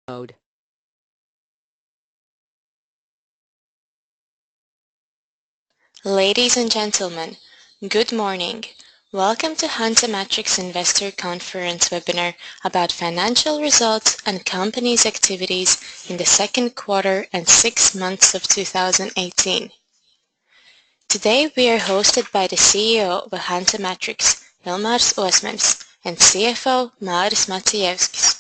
mode. Ladies and gentlemen, good morning. Welcome to HansaMatrix Investor Conference webinar about financial results and company's activities in the second quarter and 6 months of 2018. Today we are hosted by the CEO of HansaMatrix, Ilmārs Osmanis, and CFO, Māris Macijevskis.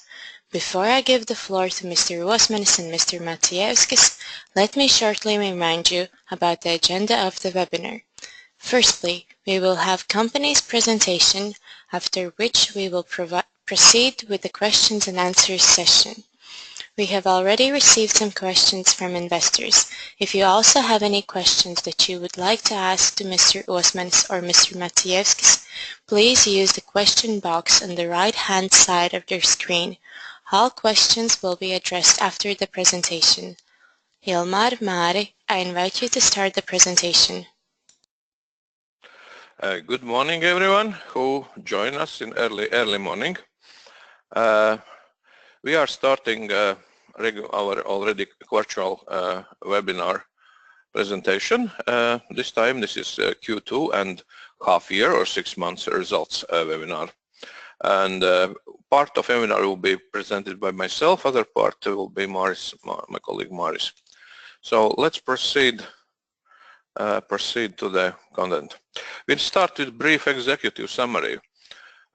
Before I give the floor to Mr. Osmanis and Mr. Macijevskis, let me shortly remind you about the agenda of the webinar. Firstly, we will have company's presentation, after which we will proceed with the questions and answers session. We have already received some questions from investors. If you also have any questions that you would like to ask to Mr. Osmanis or Mr. Macijevskis, please use the question box on the right-hand side of your screen. All questions will be addressed after the presentation. Ilmār, Māri, I invite you to start the presentation. Good morning, everyone who join us in early morning. We are starting our already virtual webinar presentation. This time this is Q2 and half year or 6 months results webinar. And part of webinar will be presented by myself, other part will be Māris, my colleague Māris. So let's proceed to the content. We'll start with brief executive summary.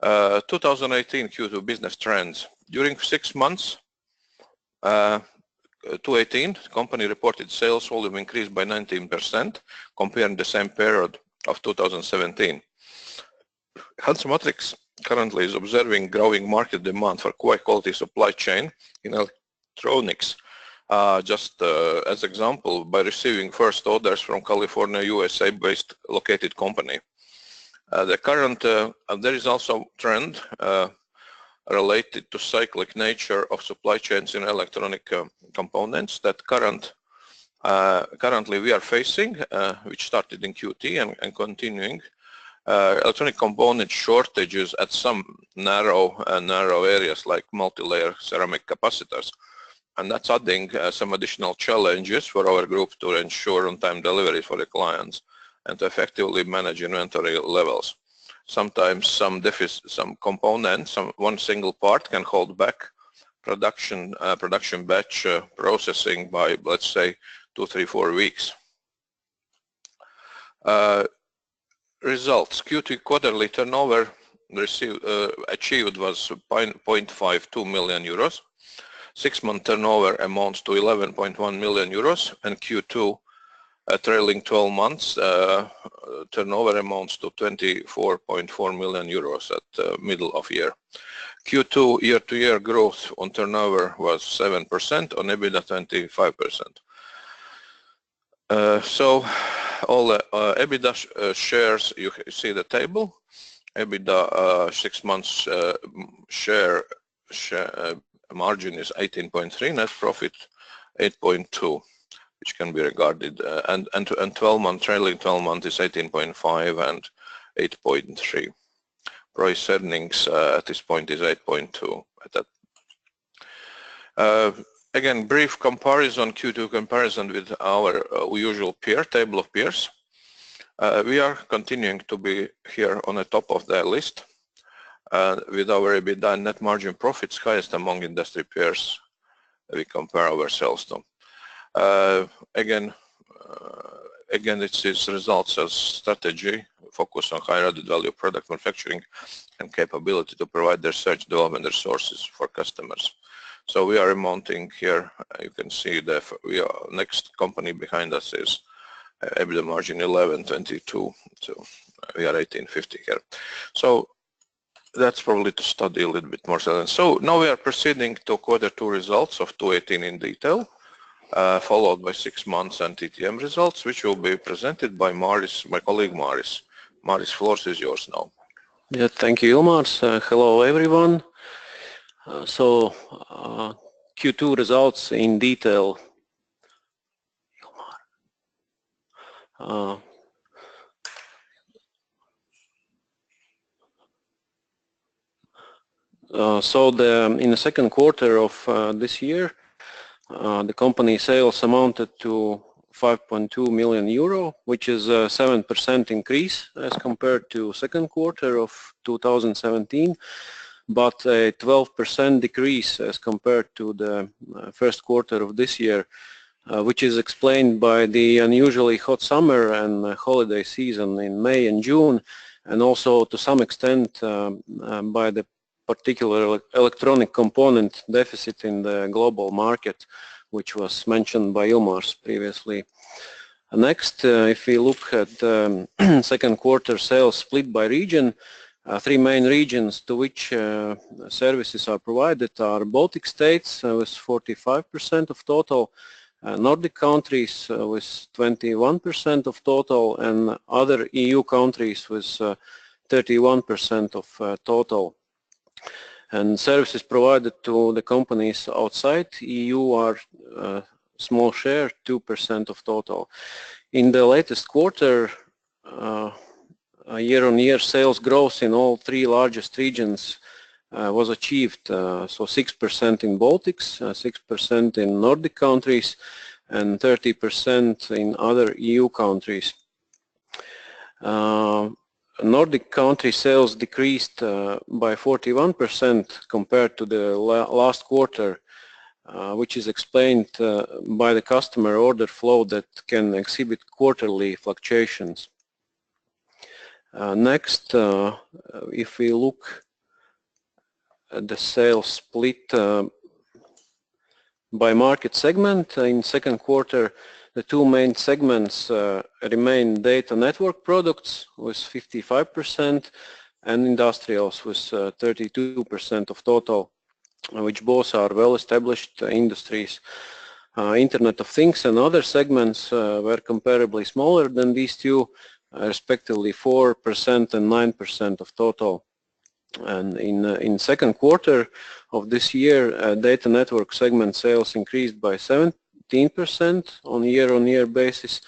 2018 Q2 business trends. During 6 months, 2018, the company reported sales volume increased by 19% comparing the same period of 2017. HansaMatrix currently is observing growing market demand for quality supply chain in electronics. Just as example, by receiving first orders from California, USA based located company. There is also trend related to cyclic nature of supply chains in electronic components that currently we are facing, which started in Q2 and continuing. Electronic component shortages at some narrow areas like multi-layer ceramic capacitors, and that's adding some additional challenges for our group to ensure on-time delivery for the clients and to effectively manage inventory levels. Sometimes some components, one single part can hold back production batch processing by, let's say, 2, 3, 4 weeks. Results. Q2 quarterly turnover achieved was 0.52 million euros. 6-month turnover amounts to 11.1 million euros, and Q2 trailing 12 months turnover amounts to 24.4 million euros at middle of year. Q2 year-to-year growth on turnover was 7%, on EBITDA 25%. So all the EBITDA shares, you see the table. EBITDA 6 months share margin is 18.3, net profit 8.2, which can be regarded, and 12-month trailing 12-month is 18.5 and 8.3. Price earnings at this point is 8.2 at that. Again, brief comparison, Q2 comparison with our usual table of peers. We are continuing to be here on the top of the list with our EBITDA and net margin profits highest among industry peers we compare ourselves to. Again, it's results as strategy, focus on higher added value product manufacturing and capability to provide research development resources for customers. So we are mounting here, you can see that next company behind us is EBITDA margin 11.22, so we are 18.50 here. So that's probably to study a little bit more. So now we are proceeding to Q2 results of 2018 in detail, followed by 6 months and TTM results, which will be presented by Māris, my colleague Māris. Māris, floor is yours now. Yeah, thank you, Ilmārs. Hello, everyone. Q2 results in detail. In the second quarter of this year, the company sales amounted to 5.2 million euro, which is a 7% increase as compared to second quarter of 2017, but a 12% decrease as compared to the first quarter of this year, which is explained by the unusually hot summer and holiday season in May and June, and also to some extent by the particular electronic component deficit in the global market, which was mentioned by Ilmārs previously. Next, if we look at second quarter sales split by region, three main regions to which services are provided are Baltic states with 45% of total, Nordic countries with 21% of total, and other EU countries with 31% of total. And services provided to the companies outside EU are small share, 2% of total. In the latest quarter, year-on-year sales growth in all three largest regions was achieved. So 6% in Baltics, 6% in Nordic countries, and 30% in other EU countries. Nordic country sales decreased by 41% compared to the last quarter, which is explained by the customer order flow that can exhibit quarterly fluctuations. Next, if we look at the sales split by market segment, in second quarter the two main segments remain data network products with 55% and industrials with 32% of total, which both are well-established industries. Internet of Things and other segments were comparably smaller than these two, respectively 4% and 9% of total. And in second quarter of this year, data network segment sales increased by 17% on year-on-year basis,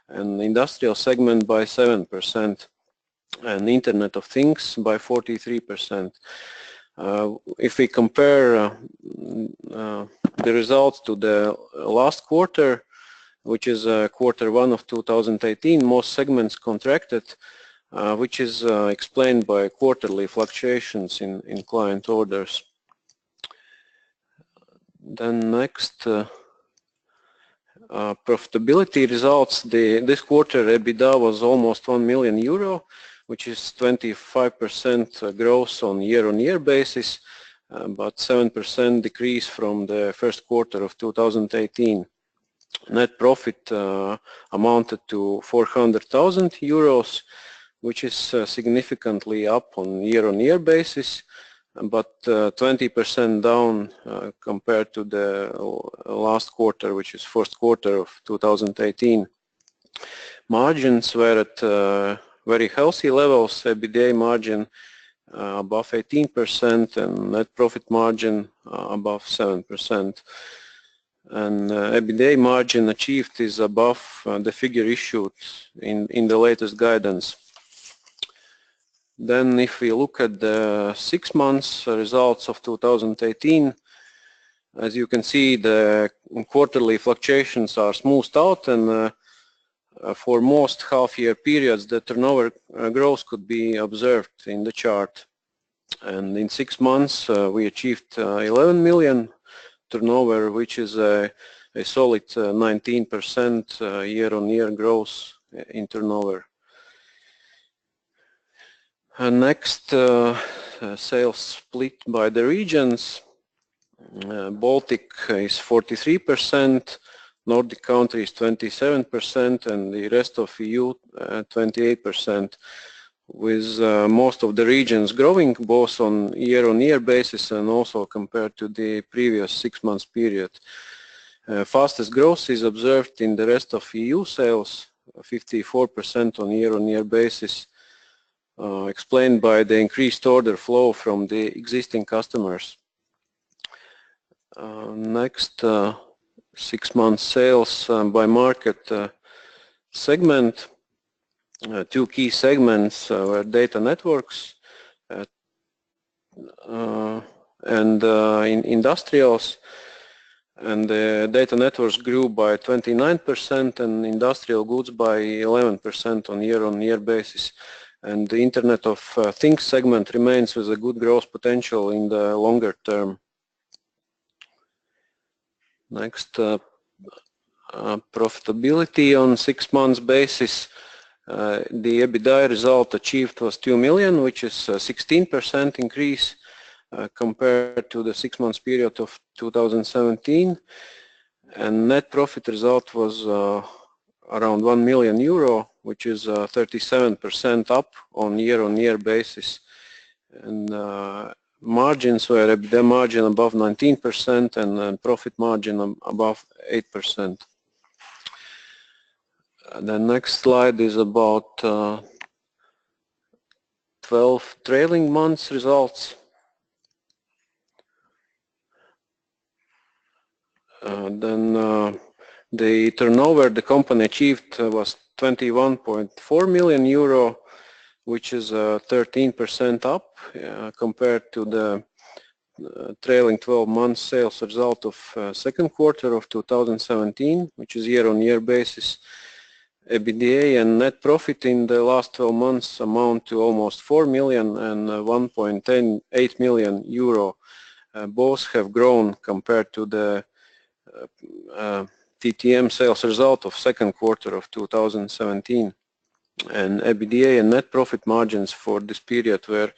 and industrial segment by 7%, and Internet of Things by 43%. If we compare the results to the last quarter, which is quarter one of 2018, most segments contracted, which is explained by quarterly fluctuations in client orders. Then next, profitability results. This quarter EBITDA was almost 1 million euro, which is 25% growth on year-on-year basis, but 7% decrease from the first quarter of 2018. Net profit amounted to 400,000 euros, which is significantly up on year-on-year basis, but 20% down compared to the last quarter, which is first quarter of 2018. Margins were at very healthy levels. EBITDA margin above 18% and net profit margin above 7%. And EBITDA margin achieved is above the figure issued in the latest guidance. Then if we look at the 6 months results of 2018, as you can see, the quarterly fluctuations are smoothed out, and for most half-year periods the turnover growth could be observed in the chart. And in 6 months we achieved 11 million turnover, which is a solid 19% year-on-year growth in turnover. And next, sales split by the regions. Baltic is 43%, Nordic countries 27%, and the rest of EU 28%, with most of the regions growing both on year-on-year basis and also compared to the previous 6 months period. Fastest growth is observed in the rest of EU sales, 54% on year-on-year basis, explained by the increased order flow from the existing customers. Next, 6 months sales by market segment. Two key segments were data networks, and in industrials, and the data networks grew by 29% and industrial goods by 11% on year-on-year basis. And the Internet of Things segment remains with a good growth potential in the longer term. Next, profitability on 6 months basis. The EBITDA result achieved was 2 million, which is a 16% increase compared to the 6 months period of 2017. And net profit result was around 1 million euro, which is 37% up on year-on-year basis. And margins were EBITDA margin above 19% and profit margin above 8%. The next slide is about 12 trailing months results. The turnover the company achieved was 21.4 million euro, which is 13% up compared to the trailing 12 months sales result of second quarter of 2017, which is year-on-year basis. EBITDA and net profit in the last 12 months amount to almost 4 million and 1.8 million euro. Both have grown compared to the TTM sales result of second quarter of 2017. And EBITDA and net profit margins for this period were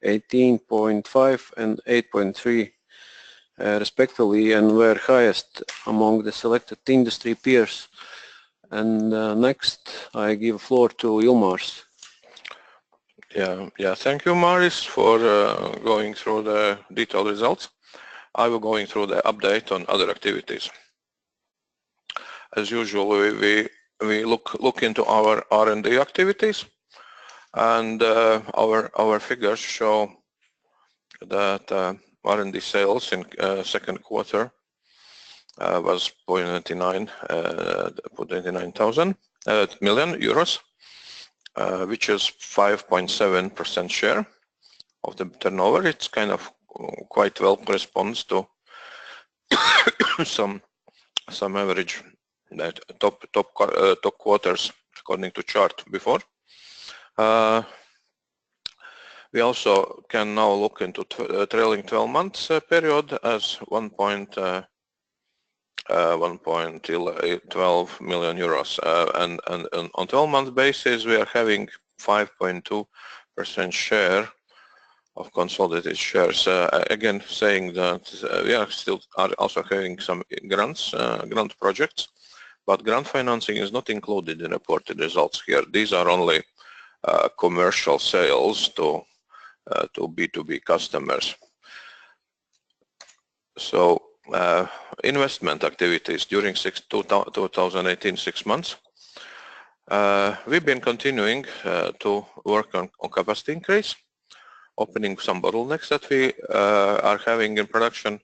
18.5 and 8.3 respectively, and were highest among the selected industry peers. And next, I give floor to Ilmārs. Yeah. Thank you, Māris, for going through the detailed results. I will going through the update on other activities. As usual, we look into our R&D activities, and our figures show that R&D sales in second quarter was 0.99 million euros, which is 5.7% share of the turnover. It's kind of quite well corresponds to some average that top quarters according to chart before. We also can now look into trailing 12 months period as 1.12 million euros, and on 12 month basis we are having 5.2% share of consolidated shares. Again, saying that we are still also having some grant projects, but grant financing is not included in reported results here. These are only commercial sales to B2B customers. So investment activities during 2018 6 months. We've been continuing to work on capacity increase, opening some bottlenecks that we are having in production,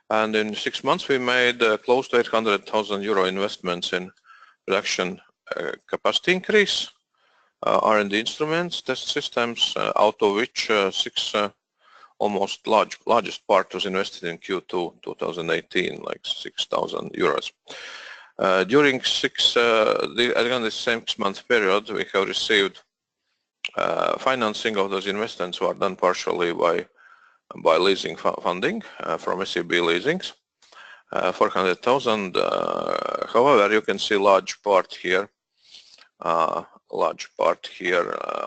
and in 6 months we made close to 800,000 euro investments in production capacity increase, R&D instruments, test systems, out of which almost largest part was invested in Q2 2018, like 6,000 euros. During again the 6 month period, we have received financing of those investments were done partially by leasing funding from SEB leasings, 400,000. However, you can see large part here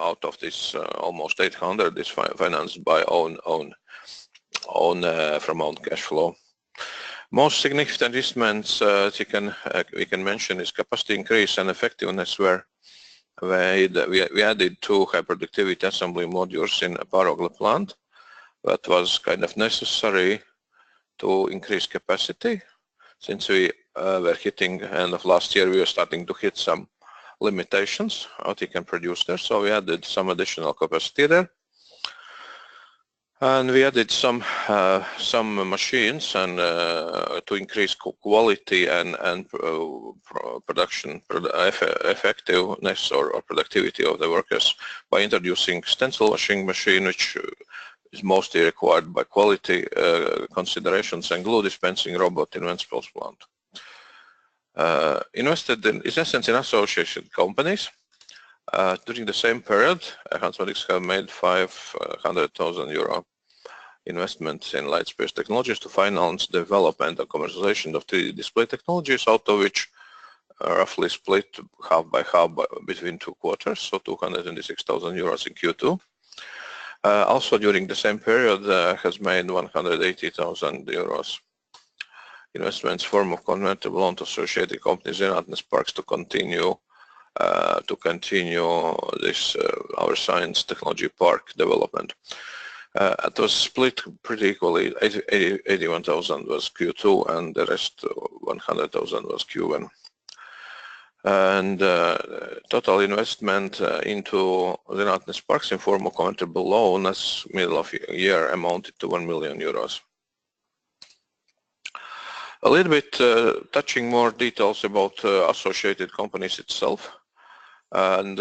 out of this almost 800 is financed by from own cash flow. Most significant investments we can mention is capacity increase and effectiveness, where we added 2 high productivity assembly modules in a Pārogle plant. That was kind of necessary to increase capacity, since we were hitting end of last year, we were starting to hit some limitations what we can produce there, so we added some additional capacity there. And we added some machines and to increase quality and production effectiveness or productivity of the workers by introducing stencil washing machine, which is mostly required by quality considerations and glue dispensing robot in Ventspils plant. Invested in essence in associated companies. During the same period, HansaMatrix have made 500,000 euro investments in light space technologies to finance development and commercialization of 3D display technologies, out of which roughly split half by half between 2 quarters, so 226,000 euros in Q2. Also during the same period has made 180,000 euros investments form of convertible loan to associated companies in HansaMatrix to continue this our science technology park development. It was split pretty equally. 81,000 was Q2 and the rest 100,000 was Q1. And total investment into the HansaMatrix in form of convertible loan as middle of year amounted to 1 million euros. A little bit touching more details about associated companies itself. And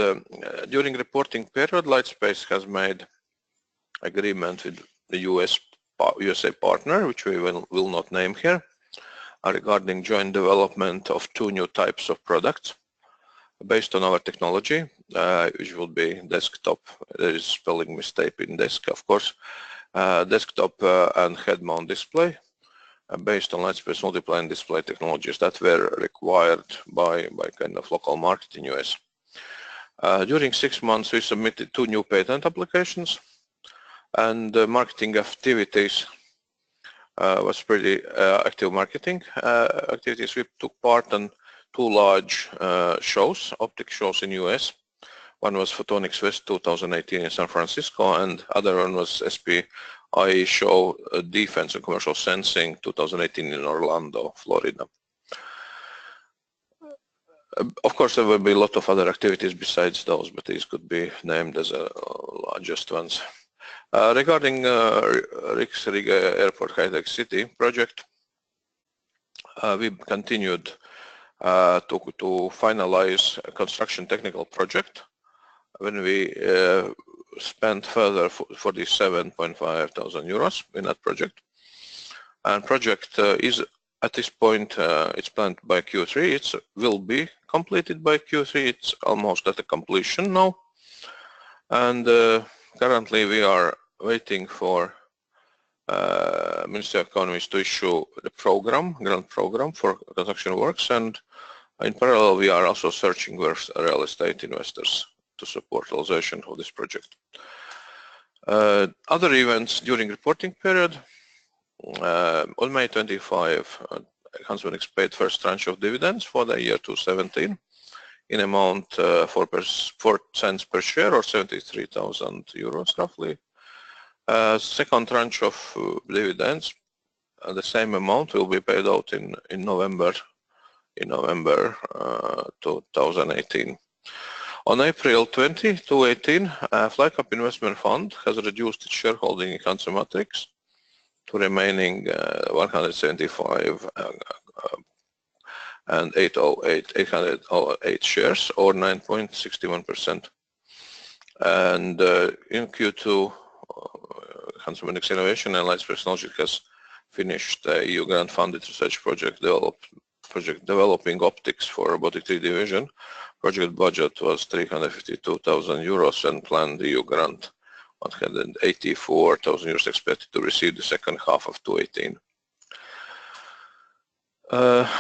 during reporting period, Lightspace has made agreement with the USA partner, which we will not name here, regarding joint development of 2 new types of products based on our technology, which will be desktop. There is spelling mistake in desk, of course. Desktop and head-mount display based on Lightspace multiplying display technologies that were required by kind of local market in US. During 6 months, we submitted 2 new patent applications, and marketing activities was pretty active marketing activities. We took part in 2 large shows, optic shows in US. One was Photonics West 2018 in San Francisco, and other one was SPI show Defense and Commercial Sensing 2018 in Orlando, Florida. Of course, there will be a lot of other activities besides those, but these could be named as largest ones. Regarding Riga Airport High-Tech City project, we continued to finalize a construction technical project when we spent further 47,500 euros in that project. And project is at this point, it's planned by Q3. It will be completed by Q3. It's almost at the completion now. And currently we are waiting for Ministry of Economy to issue the grant program for construction works, and in parallel we are also searching for real estate investors to support realization of this project. Other events during reporting period. On May 25, HansaMatrix paid first tranche of dividends for the year 2017 in amount 4 cents per share or 73,000 euros roughly. Second tranche of dividends, the same amount will be paid out in November 2018. On April 20, 2018, Flycap Investment Fund has reduced its shareholding in HansaMatrix to remaining 175 and 808 shares or 9.61%. And in Q2, HansaMatrix Innovation and Lightspace Technology has finished a EU grant funded research project developing optics for robotic 3D vision. Project budget was 352,000 euros and planned EU grant 184,000 euros expected to receive the second half of 2018.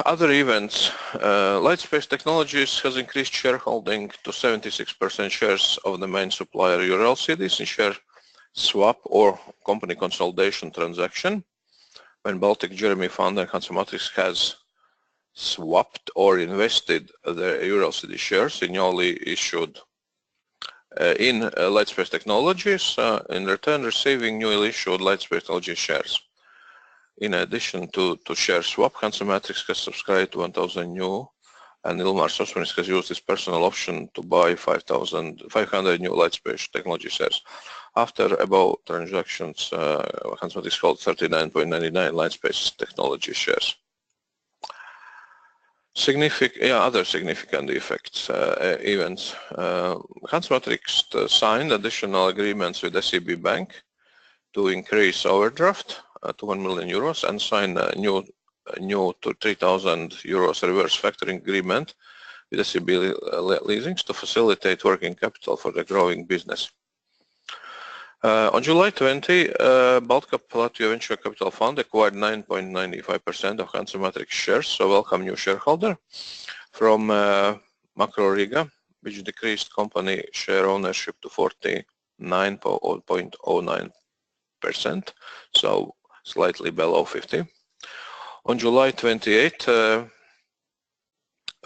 Other events, Lightspace Technologies has increased shareholding to 76% shares of the main supplier URLCDs in share swap or company consolidation transaction when Baltic Jeremy Fund and HansaMatrix has swapped or invested the URLCD shares in newly issued in Lightspace Technologies, in return receiving newly issued Lightspace Technologies shares. In addition to share swap, HansaMatrix has subscribed to 1,000 new, and Ilmārs Osmanis has used his personal option to buy 500 new Lightspace Technology shares. After above transactions, HansaMatrix held 39.99 Lightspace Technology shares. Other significant effects, events. HansaMatrix signed additional agreements with SEB Bank to increase overdraft to 1 million euros and sign a new to 3,000 euros reverse factoring agreement with SEB Leasings to facilitate working capital for the growing business. On July 20, Baltcap Latvia Venture Capital Fund acquired 9.95% of HansaMatrix shares, so welcome new shareholder, from Makro Riga, which decreased company share ownership to 49.09%, so slightly below 50. On July 28,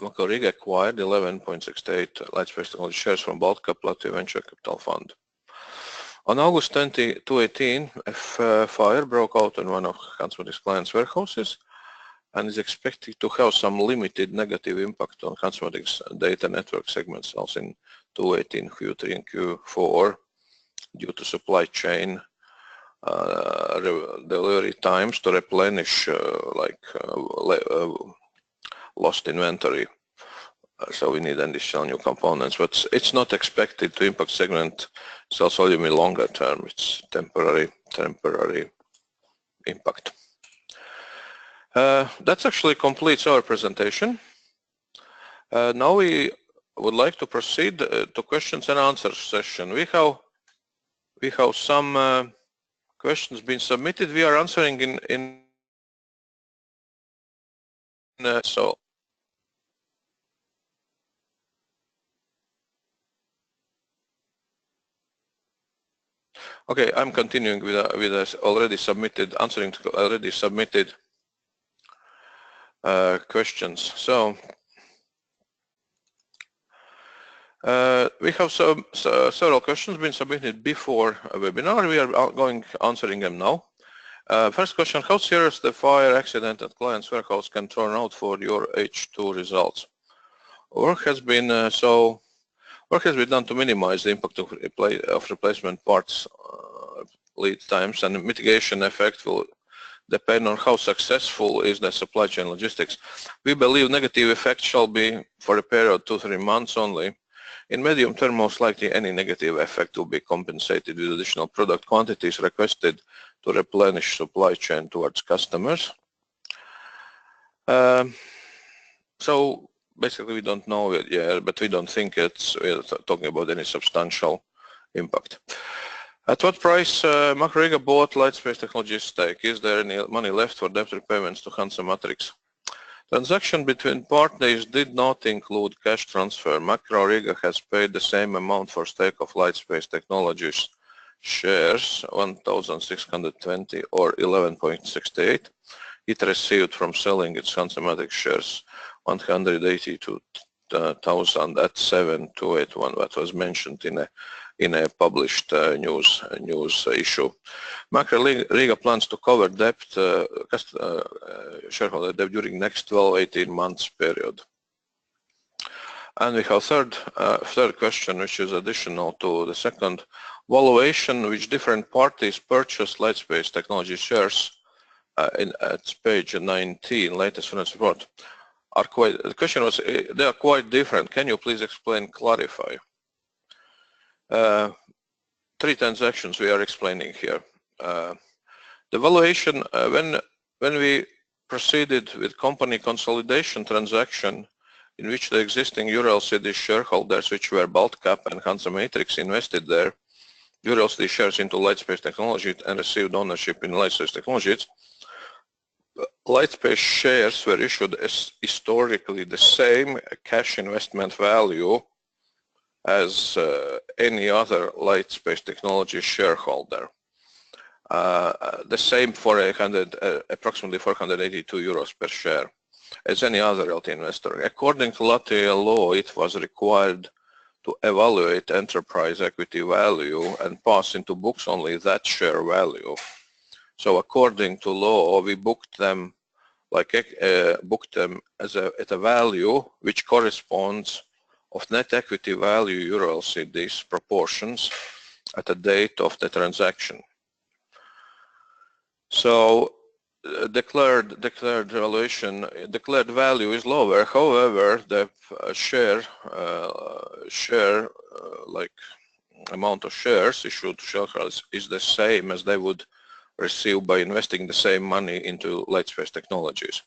Makro Riga acquired 11.68 Lightspace Technology shares from Baltcap Latvia Venture Capital Fund. On August 20, 2018, a fire broke out in one of HansaMatrix clients' warehouses and is expected to have some limited negative impact on HansaMatrix data network segment sales in 2018 Q3 and Q4 due to supply chain delivery times to replenish lost inventory. So we need additional new components, but it's not expected to impact segment sales volume in longer term. It's temporary impact. That actually completes our presentation. Now we would like to proceed to questions and answers session. We have some questions been submitted. We are answering in so. Okay, I'm continuing with answering to already submitted questions. So we have several questions been submitted before a webinar. We are answering them now. First question: how serious the fire accident at client's warehouse can turn out for your H2 results? Work has been done to minimize the impact of replacement parts lead times, and the mitigation effect will depend on how successful is the supply chain logistics. We believe negative effect shall be for a period of 2-3 months only. In medium term, most likely any negative effect will be compensated with additional product quantities requested to replenish supply chain towards customers. So basically we don't know it yet, but we don't think we're talking about any substantial impact. At what price Makro Riga bought Lightspace Technologies stake? Is there any money left for debt repayments to HansaMatrix? Transaction between parties did not include cash transfer. Makro Riga has paid the same amount for stake of Lightspace Technologies shares, 1,620 or 11.68. It received from selling its HansaMatrix shares 182,000 at 7,281. That was mentioned in a published news issue. Makro Riga plans to cover debt, shareholder debt during next 12-18 months period. And we have third question, which is additional to the second. Valuation which different parties purchased Lightspace Technology shares at page 19, latest financial report, are quite. The question was, they are quite different. Can you please explain, clarify? 3 transactions we are explaining here. The valuation, when we proceeded with company consolidation transaction in which the existing EuroLCD shareholders, which were Baltcap and HansaMatrix, invested their EuroLCD shares into Lightspace Technology and received ownership in Lightspace Technologies, Lightspace shares were issued as historically the same cash investment value as any other Lightspace Technology shareholder. The same for approximately 482 euros per share as any other LT investor. According to Latvia law, it was required to evaluate enterprise equity value and pass into books only that share value. So according to law, we booked them as at a value which corresponds of net equity value EuroLCD's proportions at the date of the transaction. So declared value is lower. However, the share amount of shares issued to shareholders is the same as they would receive by investing the same money into Lightspace Technologies.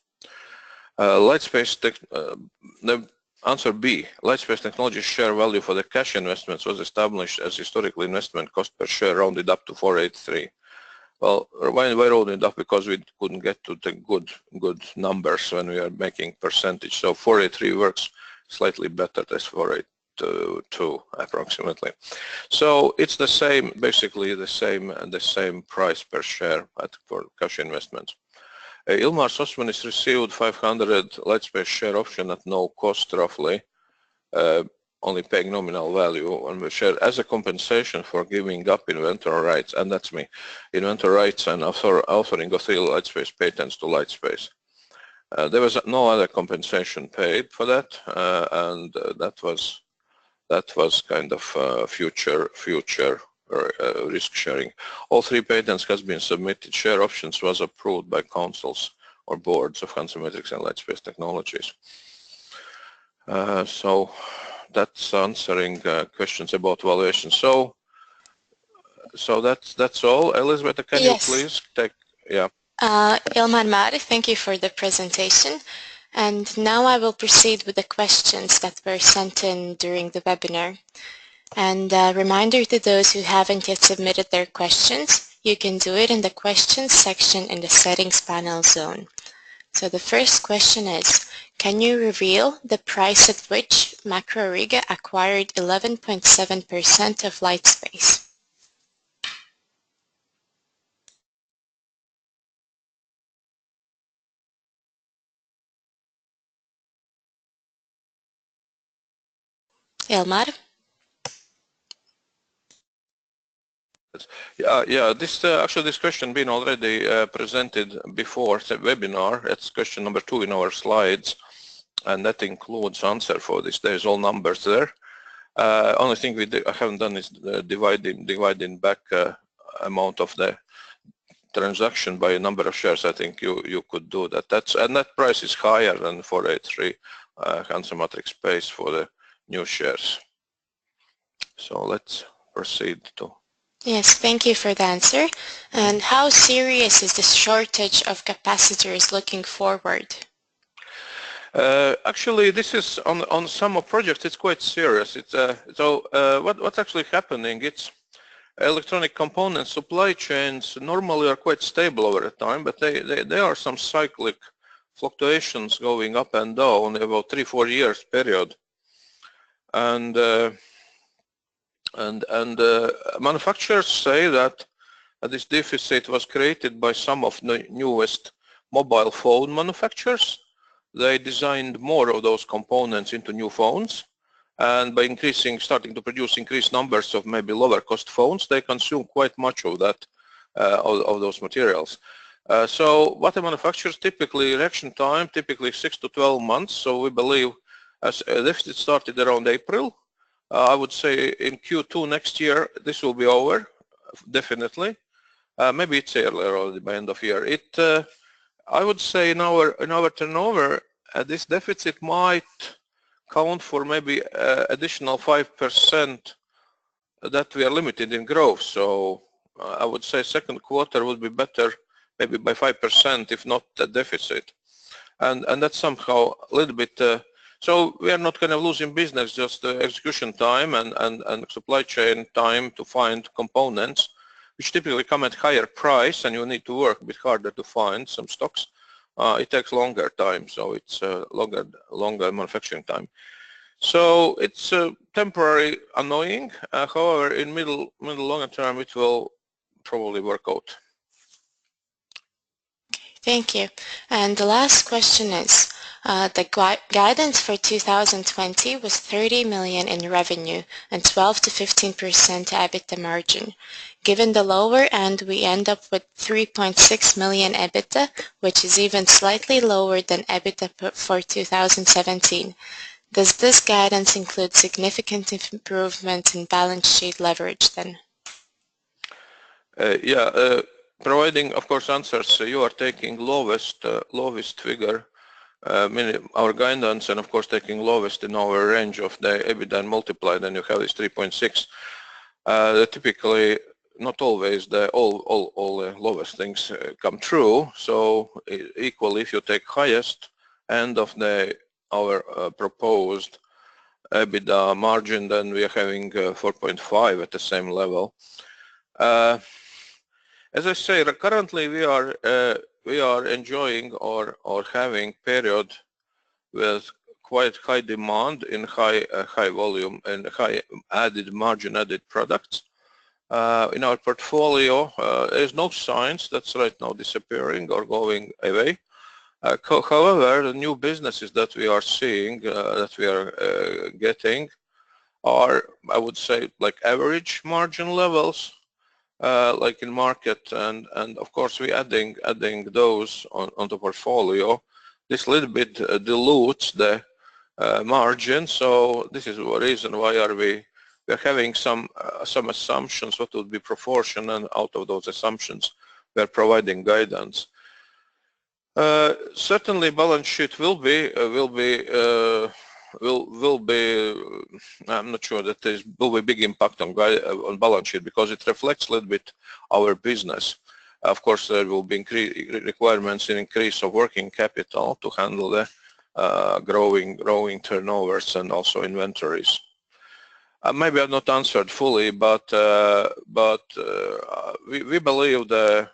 The answer B, Lightspace Technologies share value for the cash investments was established as historical investment cost per share rounded up to 483. Well, why rounded it up? Because we couldn't get to the good numbers when we are making percentage. So 483 works slightly better than 482 approximately. So it's the same, basically the same price per share for cash investments. Ilmārs Osmanis received 500 Lightspace share option at no cost roughly, only paying nominal value on the share as a compensation for giving up inventor rights, and that's me, inventor rights and authoring of 3 Lightspace patents to Lightspace. There was no other compensation paid for that, and that was kind of future risk sharing. All 3 patents has been submitted. Share options was approved by councils or boards of HansaMatrix and Lightspace Technologies. So that's answering questions about valuation. So that's all. Elizabeth, can you please take, yeah. Ilmār, Māris, thank you for the presentation. And now I will proceed with the questions that were sent in during the webinar. And a reminder to those who haven't yet submitted their questions, you can do it in the questions section in the settings panel zone. So the first question is, can you reveal the price at which Macro Riga acquired 11.7% of Lightspace? Ilmār? Yeah. This actually this question been already presented before the webinar. It's question number 2 in our slides, and that includes answer for this. There's all numbers there. Only thing I haven't done is dividing back amount of the transaction by a number of shares. I think you could do that. And that price is higher than 483 HansaMatrix pays for the new shares. So let's proceed to. Yes, thank you for the answer. And how serious is the shortage of capacitors looking forward? Actually, this is on some of projects. It's quite serious. It's what's actually happening? It's electronic component supply chains normally are quite stable over time, but there are some cyclic fluctuations going up and down about 3-4 years period, and manufacturers say that this deficit was created by some of the newest mobile phone manufacturers. They designed more of those components into new phones, and by starting to produce increased numbers of maybe lower cost phones, they consume quite much of that, of those materials. So what the manufacturers typically reaction time, typically 6 to 12 months. So we believe as a deficit started around April. I would say in Q2 next year, this will be over, definitely. Maybe it's earlier already by end of year. I would say in our turnover, this deficit might count for maybe additional 5% that we are limited in growth. So I would say second quarter would be better, maybe by 5%, if not a deficit. And that's somehow a little bit. So we are not kind of losing business, just execution time and supply chain time to find components, which typically come at higher price, and you need to work a bit harder to find some stocks. It takes longer time, so it's longer manufacturing time. So it's temporary annoying. However, in middle longer term, it will probably work out. Thank you. And the last question is, the guidance for 2020 was 30 million in revenue and 12 to 15% EBITDA margin. Given the lower end, we end up with 3.6 million EBITDA, which is even slightly lower than EBITDA for 2017. Does this guidance include significant improvements in balance sheet leverage then? Providing, of course, answers. You are taking lowest figure, meaning our guidance, and of course taking lowest in our range of the EBITDA and multiply, then you have this 3.6. Typically, not always all the lowest things come true. So equally, if you take highest end of our proposed EBITDA margin, then we are having 4.5 at the same level. As I say, currently we are enjoying or having period with quite high demand in high volume and high added margin added products. In our portfolio, there's no signs that's right now disappearing or going away. However, the new businesses that we are seeing, that we are getting, are, I would say, like average margin levels, like in market, and of course we're adding those on the portfolio. This little bit dilutes the margin, so this is the reason why we're having some assumptions what would be proportion, and out of those assumptions we are providing guidance. Certainly balance sheet will be I'm not sure that there will be big impact on balance sheet, because it reflects a little bit our business. Of course, there will be requirements in increase of working capital to handle the growing turnovers and also inventories. Maybe I've not answered fully, but we believe that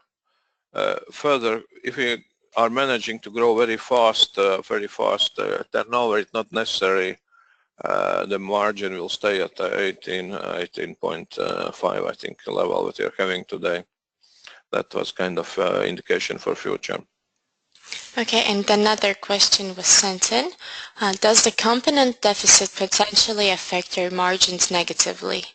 further, if we are managing to grow very fast turnover, it's not necessary the margin will stay at 18.5, I think, level that you're having today. That was kind of indication for future. Okay, and another question was sent in. Does the component deficit potentially affect your margins negatively?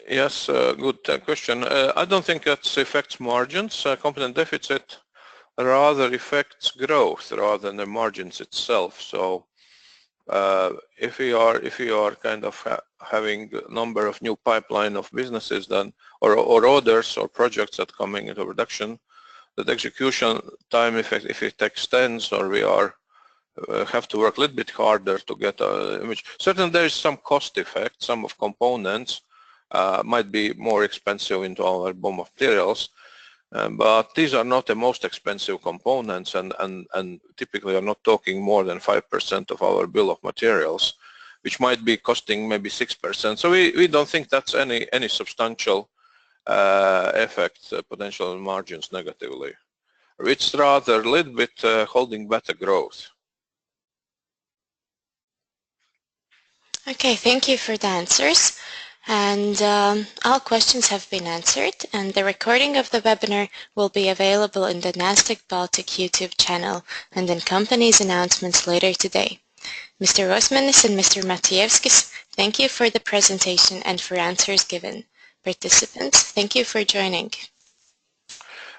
Yes, good question. I don't think that affects margins. Component deficit rather affects growth rather than the margins itself. So if we are kind of having a number of new pipeline of businesses then, or orders or projects that coming into production, that execution time effect, if it extends, or we have to work a little bit harder to get a image. Certainly there is some cost effect. Some of components might be more expensive into our BOM materials, but these are not the most expensive components, and typically are not talking more than 5% of our bill of materials, which might be costing maybe 6%. So we don't think that's any substantial effect potential margins negatively. It's rather a little bit holding back the growth. Okay, thank you for the answers. And all questions have been answered, and the recording of the webinar will be available in the Nasdaq Baltic YouTube channel and in company's announcements later today. Mr. Osmanis and Mr. Macijevskis, thank you for the presentation and for answers given. Participants, thank you for joining.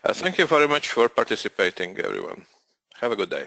Thank you very much for participating, everyone. Have a good day.